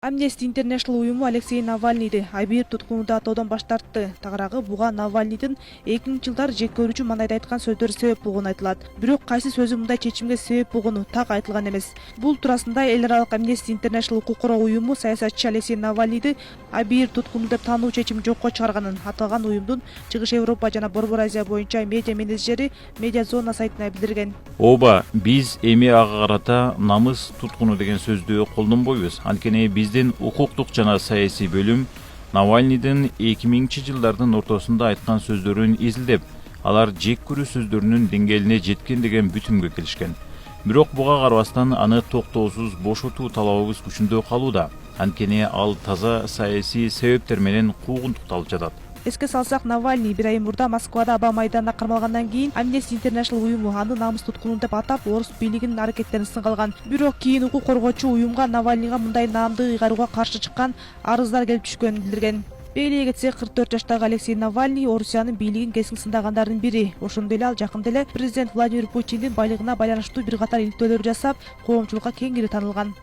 Amnesty International уюму Алексей Навальныйды айбир туткунуда атоодон баш тартты. Тагыраагы буга Навальныйдын 2000-жылдары жек көрүүчү мандайда айткан сөздөрү себеп болгону айтылат. Бирок кайсы сөзү мындай чечимге себеп болгону так айтылган эмес. Бул туурасында эл аралык Amnesty International укук коргоо уюму саясатчы Алексей Навальныйды айбир туткуну деп таануу чечим жокко чыгарганын аталган уюмдун Чыгыш Европа жана Борбор Азия боюнча медиа менеджери Медиазона сайтына билдирген. Ооба, биз эми ага карата намыс туткуну деген сөздү колдонбойбуз. Анткени биздин укуктук жана саясий бөлүм Навальныйдын 2000-жылдардын ортосунда айткан сөздөрүн изилдеп, алар жек көрүү сөздөрүнүн деңгээлине жеткен деген бүтүмгө келишкен. Бирок буга карабастан аны токтоосуз бошотуу талабыбыз күчүндө калууда. Анткени ал таза саясий себептер менен куугунтукталып жатат. Эске салсак, Навальный бир ай мурда Москвада Аба майданына кармалгандан кийин Amnesty International уюму аны намыс туткуну деп атап, орус бийлигинин аракеттерин сынга алган. Бирок кийин укук коргоочу уюмга Навальныйга мындай наамды ыйгарууга каршы чыккан арыздар келип түшкөнүн билдирген. Белгилей кетсек, 44 жаштагы Алексей Навальный Орусиянын бийлигин кескин сындагандардын бири. Ошондой эле ал жакында эле президент Владимир Путиндин байлыгына байланыштуу бир катар иликтөөлөр жасап, коомчулукка кеңири таанылган.